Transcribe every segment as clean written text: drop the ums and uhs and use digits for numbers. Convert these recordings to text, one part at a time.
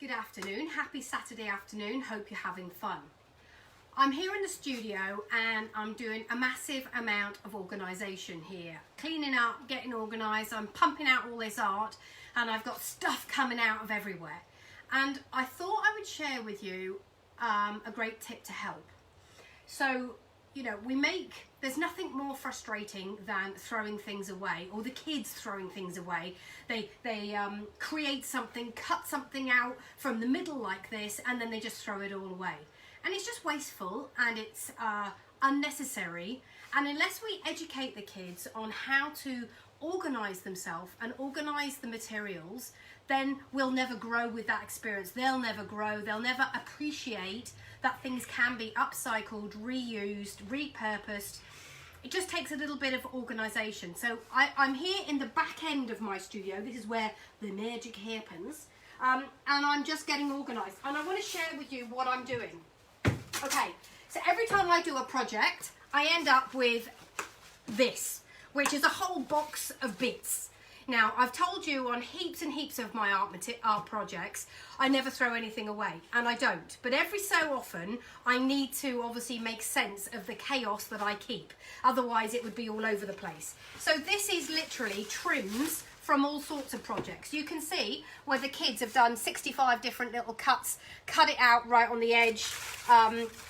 Good afternoon, happy Saturday afternoon, hope you're having fun. I'm here in the studio and I'm doing a massive amount of organisation here. Cleaning up, getting organised, I'm pumping out all this art and I've got stuff coming out of everywhere. And I thought I would share with you a great tip to help. So, you know, there's nothing more frustrating than throwing things away, or the kids throwing things away. They create something, cut something out from the middle like this, and then they just throw it all away. And it's just wasteful and it's unnecessary. And unless we educate the kids on how to organise themselves and organise the materials, then we'll never grow with that experience. They'll never grow, they'll never appreciate that things can be upcycled, reused, repurposed. It just takes a little bit of organisation. So I'm here in the back end of my studio. This is where the magic happens. And I'm just getting organised. And I want to share with you what I'm doing. Okay, so every time I do a project, I end up with this, which is a whole box of bits. Now, I've told you on heaps and heaps of my art projects, I never throw anything away, and I don't. But every so often, I need to obviously make sense of the chaos that I keep. Otherwise, it would be all over the place. So this is literally trims from all sorts of projects. You can see where the kids have done 65 different little cuts, cut it out right on the edge.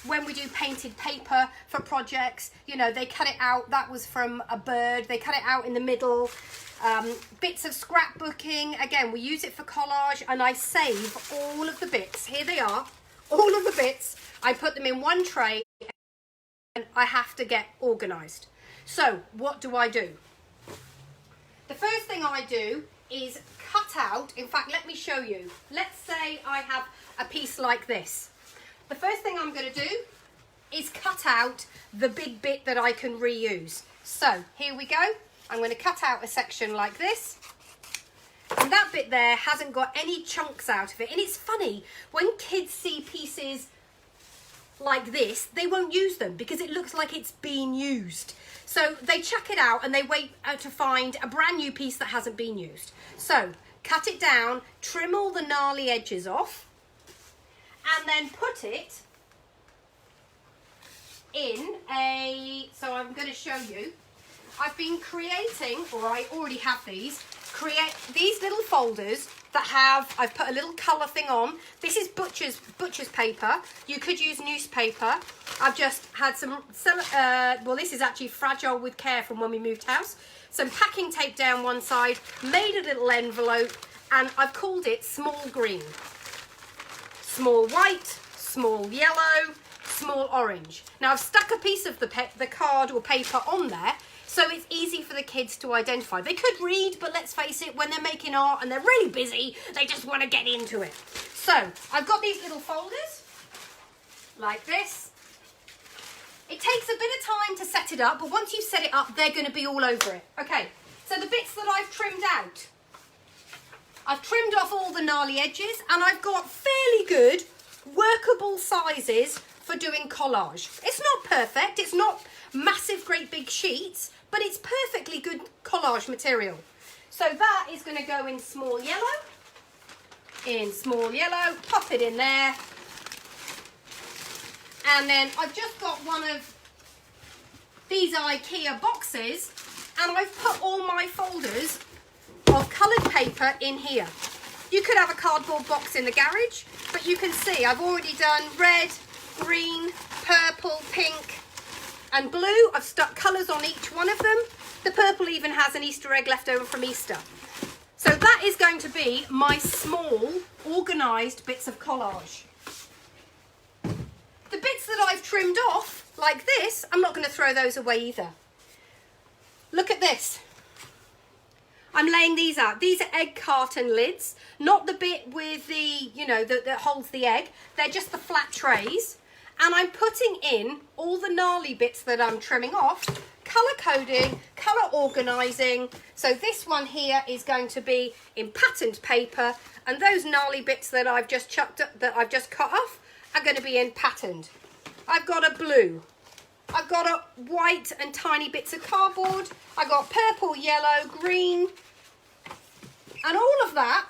When we do painted paper for projects, you know, they cut it out. That was from a bird. They cut it out in the middle. Bits of scrapbooking, again, we use it for collage, and I save all of the bits. Here they are, all of the bits. I put them in one tray and I have to get organised. So what do? The first thing I do is cut out, in fact, let me show you. Let's say I have a piece like this. The first thing I'm going to do is cut out the big bit that I can reuse. So here we go. I'm going to cut out a section like this. And that bit there hasn't got any chunks out of it. And it's funny, when kids see pieces like this, they won't use them because it looks like it's been used. So they chuck it out and they wait to find a brand new piece that hasn't been used. So cut it down, trim all the gnarly edges off, and then put it in so I'm going to show you. I've been creating, or I already have these little folders that have, I've put a little colour thing on. This is butcher's paper. You could use newspaper. I've just had well, this is actually Fragile with Care from when we moved house. Some packing tape down one side, made a little envelope, and I've called it small green. Small white, small yellow, small orange. Now I've stuck a piece of the card or paper on there, so it's easy for the kids to identify. They could read, but let's face it, when they're making art and they're really busy, they just want to get into it. So I've got these little folders, like this. It takes a bit of time to set it up, but once you set it up, they're going to be all over it. Okay, so the bits that I've trimmed out. I've trimmed off all the gnarly edges, and I've got fairly good, workable sizes for doing collage. It's not perfect, it's not massive, great big sheets, but it's perfectly good collage material. So that is going to go in small yellow, pop it in there. And then I've just got one of these IKEA boxes, and I've put all my folders of coloured paper in here. You could have a cardboard box in the garage, but you can see I've already done red, green, purple, pink, and blue. I've stuck colours on each one of them. The purple even has an Easter egg left over from Easter. So that is going to be my small, organised bits of collage. The bits that I've trimmed off, like this, I'm not going to throw those away either. Look at this. I'm laying these out. These are egg carton lids, not the bit with the, you know, that holds the egg. They're just the flat trays. And I'm putting in all the gnarly bits that I'm trimming off, colour coding, colour organising. So this one here is going to be in patterned paper, and those gnarly bits that I've just chucked up, that I've just cut off, are going to be in patterned. I've got a blue. I've got a white and tiny bits of cardboard. I've got purple, yellow, green, and all of that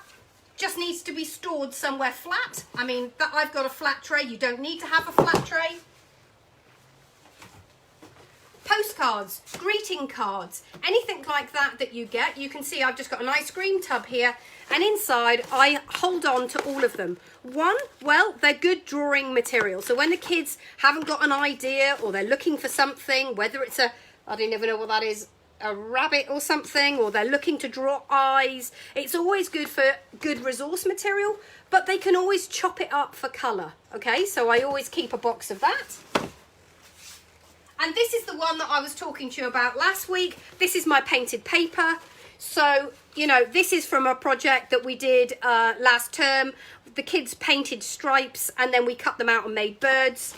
just needs to be stored somewhere flat. I mean, I've got a flat tray. You don't need to have a flat tray. Postcards, greeting cards, anything like that that you get. You can see I've just got an ice cream tub here, and inside I hold on to all of them. One, well, they're good drawing material. So when the kids haven't got an idea or they're looking for something, whether it's I don't even know what that is, a rabbit or something, or they're looking to draw eyes, it's always good for good resource material, but they can always chop it up for colour. Okay, so I always keep a box of that. And this is the one that I was talking to you about last week. This is my painted paper. So, you know, this is from a project that we did last term. The kids painted stripes and then we cut them out and made birds.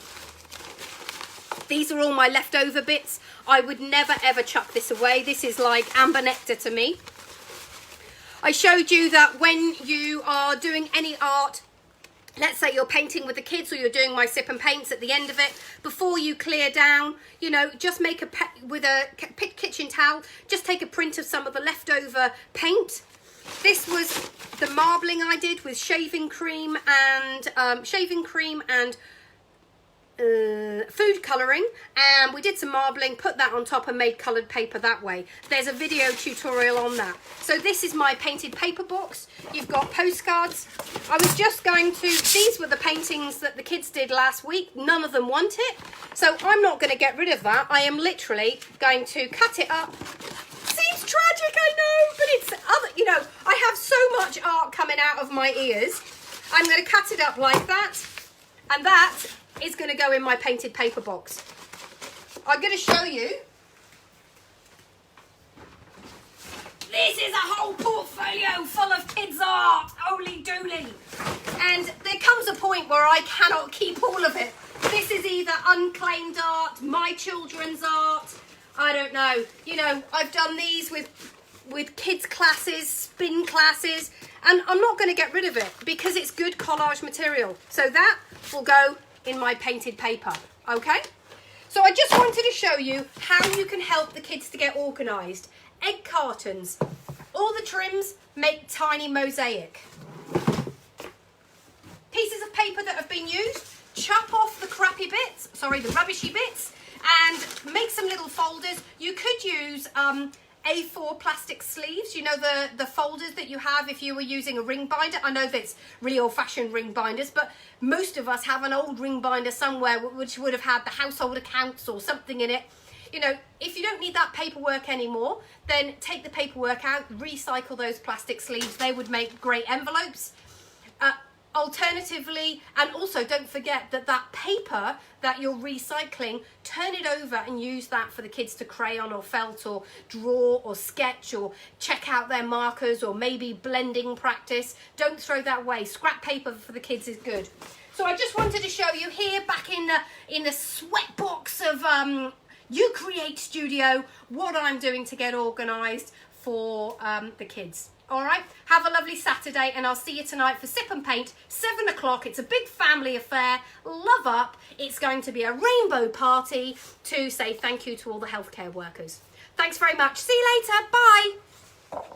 These are all my leftover bits. I would never ever chuck this away. This is like amber nectar to me. I showed you that when you are doing any art, let's say you're painting with the kids or you're doing my sip and paints at the end of it, before you clear down, you know, just make with a kitchen towel, just take a print of some of the leftover paint. This was the marbling I did with shaving cream and food colouring, and we did some marbling, put that on top and made coloured paper that way. There's a video tutorial on that. So this is my painted paper box. You've got postcards. I was just going to, these were the paintings that the kids did last week. None of them want it, so I'm not going to get rid of that. I am literally going to cut it up. Seems tragic, I know, but it's other, you know, I have so much art coming out of my ears. I'm going to cut it up like that, and that is going to go in my painted paper box. I'm going to show you. This is a whole portfolio full of kids' art. Holy dooly. And there comes a point where I cannot keep all of it. This is either unclaimed art, my children's art, I don't know. You know, I've done these with kids' classes, spin classes, and I'm not going to get rid of it because it's good collage material. So that will go in my painted paper, okay? So I just wanted to show you how you can help the kids to get organised. Egg cartons. All the trims make tiny mosaic. Pieces of paper that have been used, chop off the crappy bits, the rubbishy bits, and make some little folders. You could use A4 plastic sleeves, you know, the folders that you have if you were using a ring binder. I know that's really old-fashioned ring binders, but most of us have an old ring binder somewhere which would have had the household accounts or something in it. You know, if you don't need that paperwork anymore, then take the paperwork out, recycle those plastic sleeves. They would make great envelopes. Alternatively, and also don't forget that paper that you're recycling, turn it over and use that for the kids to crayon or felt or draw or sketch or check out their markers or maybe blending practice. Don't throw that away. Scrap paper for the kids is good. So I just wanted to show you here back in the sweat box of You Create Studio what I'm doing to get organised for the kids. All right, have a lovely Saturday, and I'll see you tonight for Sip and Paint, 7 o'clock. It's a big family affair. Love up. It's going to be a rainbow party to say thank you to all the healthcare workers. Thanks very much. See you later. Bye.